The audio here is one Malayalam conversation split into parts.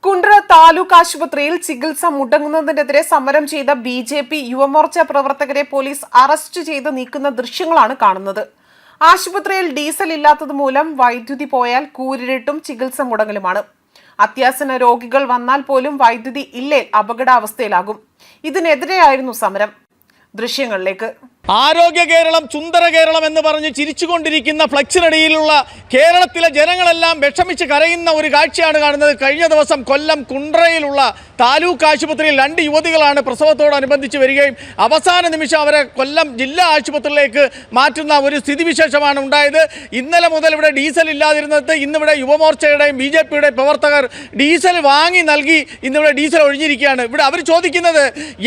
കുണ്ട്ര താലൂക്ക് ആശുപത്രിയിൽ ചികിത്സ മുടങ്ങുന്നതിനെതിരെ സമരം ചെയ്ത ബി.ജെ.പി. യുവമോർച്ച പ്രവർത്തകരെ പോലീസ് അറസ്റ്റ് ചെയ്ത് നീക്കുന്ന ദൃശ്യങ്ങളാണ് കാണുന്നത്. ആശുപത്രിയിൽ ഡീസൽ ഇല്ലാത്തതുമൂലം വൈദ്യുതി പോയാൽ കൂരിരുട്ടും ചികിത്സ മുടങ്ങലുമാണ്. അത്യാസന്ന രോഗികൾ വന്നാൽ പോലും വൈദ്യുതി ഇല്ലേ അപകടാവസ്ഥയിലാകും. ഇതിനെതിരെയായിരുന്നു സമരം. ദൃശ്യങ്ങളിലേക്ക്. ആരോഗ്യ കേരളം, സുന്ദര കേരളം എന്ന് പറഞ്ഞ് ചിരിച്ചുകൊണ്ടിരിക്കുന്ന ഫ്ലക്സിനടിയിലുള്ള കേരളത്തിലെ ജനങ്ങളെല്ലാം വിഷമിച്ച് കരയുന്ന ഒരു കാഴ്ചയാണ് കാണുന്നത്. കഴിഞ്ഞ ദിവസം കൊല്ലം കുണ്ട്രയിലുള്ള താലൂക്ക് ആശുപത്രിയിൽ 2 യുവതികളാണ് പ്രസവത്തോടനുബന്ധിച്ച് വരികയും അവസാന നിമിഷം അവരെ കൊല്ലം ജില്ലാ ആശുപത്രിയിലേക്ക് മാറ്റുന്ന ഒരു സ്ഥിതിവിശേഷമാണ് ഉണ്ടായത്. ഇന്നലെ മുതൽ ഇവിടെ ഡീസൽ ഇല്ലാതിരുന്നത് ഇന്നിവിടെ യുവമോർച്ചയുടെയും ബി.ജെ.പിയുടെയും പ്രവർത്തകർ ഡീസൽ വാങ്ങി നൽകി ഇന്നിവിടെ ഡീസൽ ഒഴിഞ്ഞിരിക്കുകയാണ്. ഇവിടെ അവർ ചോദിക്കുന്നത്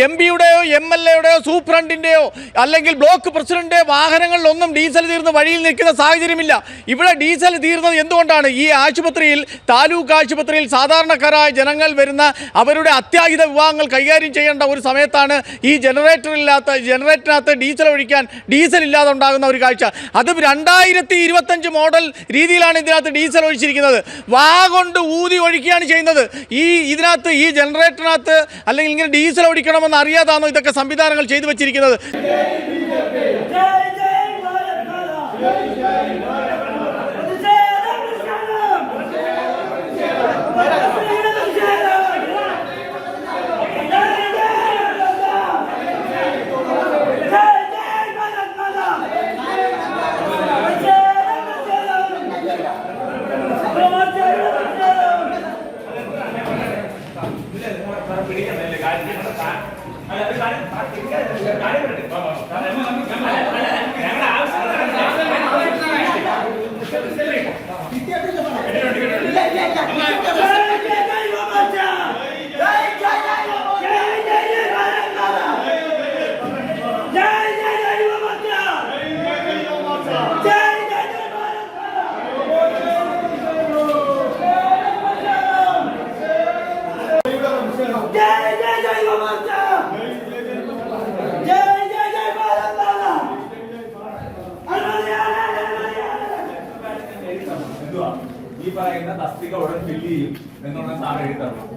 എം.പിയുടെയോ എം.എൽ.എയുടെയോ സൂപ്രണ്ടിൻ്റെയോ അല്ലെങ്കിൽ ബ്ലോക്ക് പ്രസിഡന്റ് വാഹനങ്ങളിലൊന്നും ഡീസൽ തീർന്ന് വഴിയിൽ നിൽക്കുന്ന സാഹചര്യമില്ല. ഇവിടെ ഡീസൽ തീർന്നത് എന്തുകൊണ്ടാണ്? ഈ ആശുപത്രിയിൽ, താലൂക്ക് ആശുപത്രിയിൽ സാധാരണക്കാരായ ജനങ്ങൾ വരുന്ന അവരുടെ അത്യാഹിത വിഭാഗങ്ങൾ കൈകാര്യം ചെയ്യേണ്ട ഒരു സമയത്താണ് ഈ ജനറേറ്ററിനകത്ത് ഡീസൽ ഒഴിക്കാൻ ഡീസൽ ഇല്ലാതെ ഉണ്ടാകുന്ന ഒരു കാഴ്ച. അത് 2025 മോഡൽ രീതിയിലാണ് ഇതിനകത്ത് ഡീസൽ ഒഴിച്ചിരിക്കുന്നത്. വാ കൊണ്ട് ഊതി ഒഴിക്കുകയാണ് ചെയ്യുന്നത്. ഇതിനകത്ത് ഈ ജനറേറ്ററിനകത്ത് അല്ലെങ്കിൽ ഇങ്ങനെ ഡീസൽ ഒഴിക്കണമെന്ന് അറിയാതാണോ ഇതൊക്കെ സംവിധാനങ്ങൾ ചെയ്തു വെച്ചിരിക്കുന്നത്? ഈ പറയുന്ന തസ്തിക ഉടൻ ഫില്ല് ചെയ്യും എന്നുള്ള സാർ എഴുതി തരണം.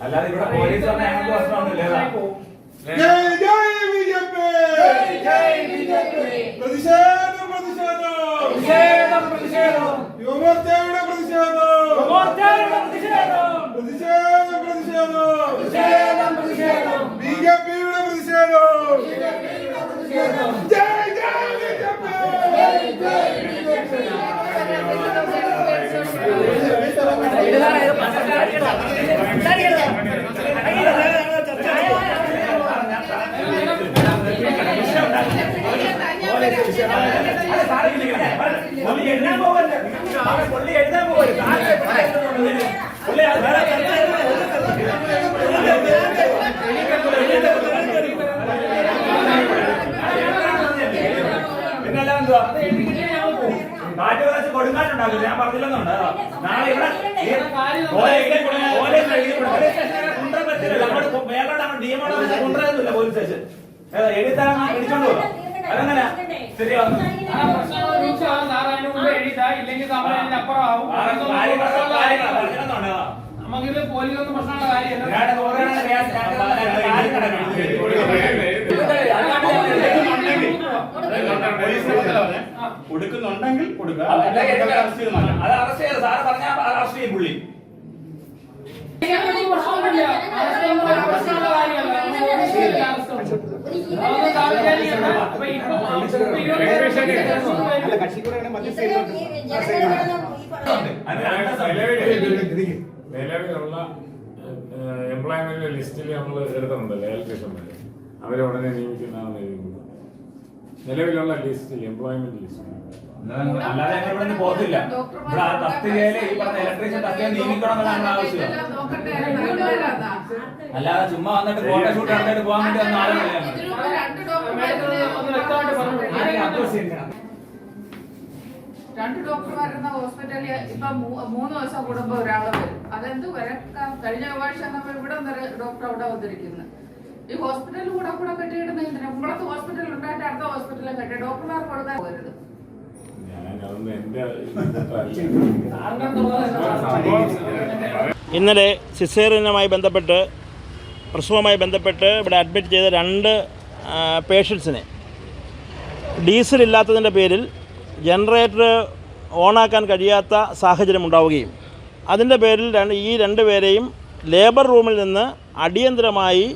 അല്ലാതെ ഇവിടെ പോലീസ് ഞങ്ങൾക്ക് പ്രശ്നമൊന്നുമില്ല. കൊടുക്കാനുണ്ടാകില്ല. ഞാൻ പറഞ്ഞില്ലെന്നുണ്ട്. നാളെ ഇവിടെ കുണ്ട്രയൊന്നുമില്ല പോലീസ് സ്റ്റേഷൻ. എഴുതാൻ പിടിച്ചോണ്ട് പോകാം. അതെങ്ങനെ ശരിയാവുന്നു? നമുക്കിത് പോലീസൊന്നും പ്രശ്നമുള്ള കാര്യമല്ല. കൊടുക്കുന്നുണ്ടെങ്കിൽ കൊടുക്കുക. അത് അറസ്റ്റ് ചെയ്ത് സാറ് പറഞ്ഞാൽ അറസ്റ്റ് ചെയ്യും പുള്ളി. നിലവിലുള്ള എംപ്ലോയ്മെന്റ് ലിസ്റ്റിൽ നമ്മൾ എടുക്കുന്നുണ്ടല്ലോ ഇലക്ട്രീഷ്യന്മാരെ, അവരെ ഉടനെ നിയമിക്കുന്നതാണ് എഴുതുന്നത്. നിലവിലുള്ള ലിസ്റ്റിൽ, എംപ്ലോയ്മെന്റ് ലിസ്റ്റ്. അല്ലാതെ ഞങ്ങൾ ഇവിടെ നിന്ന് പോകത്തില്ല. ഇവിടെ ആ തസ്തികയില് ഈ പറഞ്ഞ ഇലക്ട്രീഷ്യൻ തസ്തിക നിയമിക്കണം എന്നാണ് ആവശ്യം. അല്ലാതെ ചുമ്മാ വന്നിട്ട് ഫോട്ടോഷൂട്ട് നടത്തിയിട്ട് പോകാൻ വേണ്ടി വന്ന ആളുകളല്ല. 2 ഡോക്ടർമാരുന്ന ഹോസ്പിറ്റലിൽ ഇപ്പൊ 3 ദിവസം കൂടുമ്പോ ഒരാള് വരും. അതെന്ത് വരക്കാം? കഴിഞ്ഞ ആഴ്ച നമ്മൾ ഇവിടെ ഡോക്ടർ അവിടെ വന്നിരിക്കുന്നത്. ഈ ഹോസ്പിറ്റലിൽ കൂടെ കെട്ടിയിടുന്ന കുമ്പളത്ത് ഹോസ്പിറ്റൽ ഉണ്ടായിട്ട് അടുത്ത ഹോസ്പിറ്റലിൽ കെട്ടി ഡോക്ടർമാർക്ക് കൊടുക്കാൻ പോകരുത്. അതൊന്നും എൻ്റെ ഇന്നലെ സിസേറിയനുമായി ബന്ധപ്പെട്ട് പ്രസവവുമായി ബന്ധപ്പെട്ട് ഇവിടെ അഡ്മിറ്റ് ചെയ്ത 2 പേഷ്യൻസിനെ ഡീസൽ ഇല്ലാത്തതിൻ്റെ പേരിൽ ജനറേറ്റർ ഓണാക്കാൻ കഴിയാത്ത സാഹചര്യം ഉണ്ടാവുകയും അതിൻ്റെ പേരിൽ ഈ 2 പേരെയും ലേബർ റൂമിൽ നിന്ന് അടിയന്തരമായി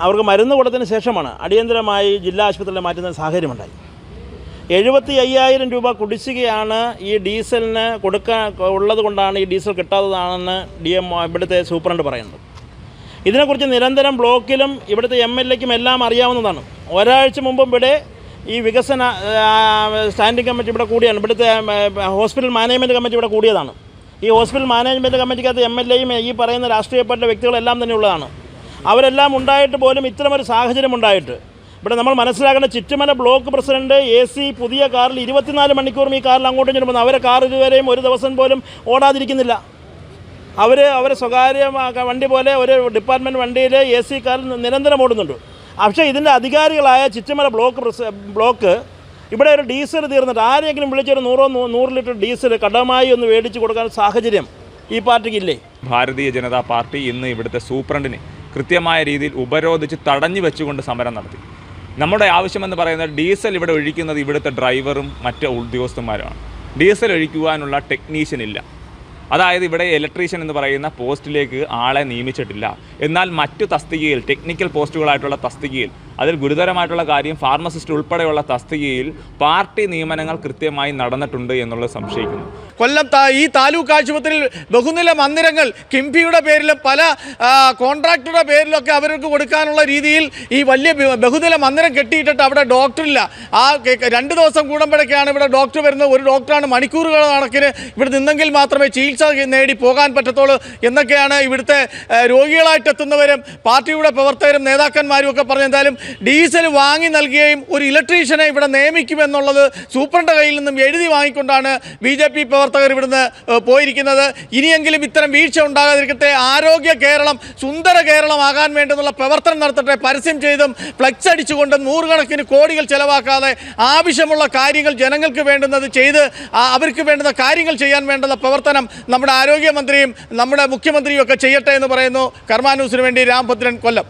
അവർക്ക് മരുന്ന് കൊടുത്തതിന് ശേഷമാണ് അടിയന്തരമായി ജില്ലാ ആശുപത്രിയിൽ മാറ്റുന്ന സാഹചര്യമുണ്ടായി. 75,000 രൂപ കുടിശ്ശികയാണ് ഈ ഡീസലിന് ഉള്ളത് കൊണ്ടാണ് ഈ ഡീസൽ കിട്ടാത്തതാണെന്ന് ഇവിടുത്തെ സൂപ്രണ്ട് പറയുന്നത്. ഇതിനെക്കുറിച്ച് നിരന്തരം ബ്ലോക്കിലും ഇവിടുത്തെ MLAക്കും എല്ലാം അറിയാവുന്നതാണ്. ഒരാഴ്ച മുമ്പും ഇവിടെ ഈ വികസന സ്റ്റാൻഡിംഗ് കമ്മിറ്റി ഇവിടെ കൂടിയാണ്. ഇവിടുത്തെ ഹോസ്പിറ്റൽ മാനേജ്മെൻറ്റ് കമ്മിറ്റി ഇവിടെ കൂടിയതാണ്. ഈ ഹോസ്പിറ്റൽ മാനേജ്മെൻറ്റ് കമ്മിറ്റിക്കകത്ത് MLAയും ഈ പറയുന്ന രാഷ്ട്രീയപ്പെട്ട വ്യക്തികളെല്ലാം തന്നെ ഉള്ളതാണ്. അവരെല്ലാം ഉണ്ടായിട്ട് പോലും ഇത്തരമൊരു സാഹചര്യം ഉണ്ടായിട്ട് ഇവിടെ നമ്മൾ മനസ്സിലാക്കേണ്ട ചിറ്റുമല ബ്ലോക്ക് പ്രസിഡന്റ് AC പുതിയ കാറിൽ 24 മണിക്കൂറും ഈ കാറിൽ അങ്ങോട്ടും ചെല്ലുമ്പോൾ അവരെ കാർ ഇതുവരെയും ഒരു ദിവസം പോലും ഓടാതിരിക്കുന്നില്ല. അവരെ സ്വകാര്യ വണ്ടി പോലെ ഒരു ഡിപ്പാർട്ട്മെൻറ്റ് വണ്ടിയിൽ AC കാറിൽ നിരന്തരം ഓടുന്നുണ്ട്. പക്ഷേ ഇതിൻ്റെ അധികാരികളായ ചിറ്റുമല ബ്ലോക്ക് ഇവിടെ ഒരു ഡീസൽ തീർന്നിട്ട് ആരെങ്കിലും വിളിച്ചൊരു 100 ലിറ്റർ ഡീസൽ കടമായി ഒന്ന് മേടിച്ച് കൊടുക്കാൻ സാഹചര്യം ഈ പാർട്ടിക്കില്ലേ? ഭാരതീയ ജനതാ പാർട്ടി ഇന്ന് ഇവിടുത്തെ സൂപ്രണ്ടിനെ കൃത്യമായ രീതിയിൽ ഉപരോധിച്ച് തടഞ്ഞു വെച്ചുകൊണ്ട് സമരം നടത്തി. നമ്മുടെ ആവശ്യമെന്ന് പറയുന്നത് ഡീസൽ ഇവിടെ ഒഴിക്കുന്നത് ഇവിടുത്തെ ഡ്രൈവറും മറ്റ് ഉദ്യോഗസ്ഥന്മാരുമാണ്. ഡീസൽ ഒഴിക്കുവാനുള്ള ടെക്നീഷ്യൻ ഇല്ല. അതായത് ഇവിടെ ഇലക്ട്രീഷ്യൻ എന്ന് പറയുന്ന പോസ്റ്റിലേക്ക് ആളെ നിയമിച്ചിട്ടില്ല. എന്നാൽ മറ്റു തസ്തികയിൽ ടെക്നിക്കൽ പോസ്റ്റുകളായിട്ടുള്ള തസ്തികയിൽ അതിൽ ഗുരുതരമായിട്ടുള്ള കാര്യം ഫാർമസിസ്റ്റ് ഉൾപ്പെടെയുള്ള തസ്തികയിൽ പാർട്ടി നിയമനങ്ങൾ കൃത്യമായി നടന്നിട്ടുണ്ട് എന്നുള്ളത് സംശയിക്കുന്നു. കൊല്ലം ഈ താലൂക്ക് ആശുപത്രിയിൽ ബഹുനില മന്ദിരങ്ങൾ കിംഫിയുടെ പേരിലും പല കോൺട്രാക്ടറുടെ പേരിലൊക്കെ അവർക്ക് കൊടുക്കാനുള്ള രീതിയിൽ ഈ വലിയ ബഹുനില മന്ദിരം കെട്ടിയിട്ടിട്ട് അവിടെ ഡോക്ടറില്ല. 2 ദിവസം കൂടുമ്പോഴൊക്കെയാണ് ഇവിടെ ഡോക്ടർ വരുന്നത്. ഒരു ഡോക്ടറാണ് മണിക്കൂറുകൾ കണക്കിന് ഇവിടെ നിന്നെങ്കിൽ മാത്രമേ ചികിത്സ നേടി പോകാൻ പറ്റത്തുള്ളൂ എന്നൊക്കെയാണ് ഇവിടുത്തെ രോഗികളായിട്ട് എത്തുന്നവരും പാർട്ടിയുടെ പ്രവർത്തകരും നേതാക്കന്മാരും ഒക്കെ പറഞ്ഞു. എന്തായാലും ഡീസൽ വാങ്ങി നൽകുകയും ഒരു ഇലക്ട്രീഷ്യനെ ഇവിടെ നിയമിക്കുമെന്നുള്ളത് സൂപ്രണ്ട് കയ്യിൽ നിന്നും എഴുതി വാങ്ങിക്കൊണ്ടാണ് BJP പ്രവർത്തകർ ഇവിടുന്ന് പോയിരിക്കുന്നത്. ഇനിയെങ്കിലും ഇത്തരം വീഴ്ച ഉണ്ടാകാതിരിക്കട്ടെ. ആരോഗ്യ കേരളം സുന്ദര കേരളമാകാൻ വേണ്ടുന്നുള്ള പ്രവർത്തനം നടത്തട്ടെ. പരസ്യം ചെയ്തും ഫ്ലെക്സ് അടിച്ചുകൊണ്ടും 100 കണക്കിന് കോടികൾ ചെലവാക്കാതെ ആവശ്യമുള്ള കാര്യങ്ങൾ ജനങ്ങൾക്ക് വേണ്ടുന്നത് ചെയ്ത് അവർക്ക് വേണ്ടുന്ന കാര്യങ്ങൾ ചെയ്യാൻ വേണ്ടുന്ന പ്രവർത്തനം നമ്മുടെ ആരോഗ്യമന്ത്രിയും നമ്മുടെ മുഖ്യമന്ത്രിയും ഒക്കെ ചെയ്യട്ടെ എന്ന് പറയുന്നു. കർമ്മ ന്യൂസിന് വേണ്ടി രാംഭദ്രൻ, കൊല്ലം.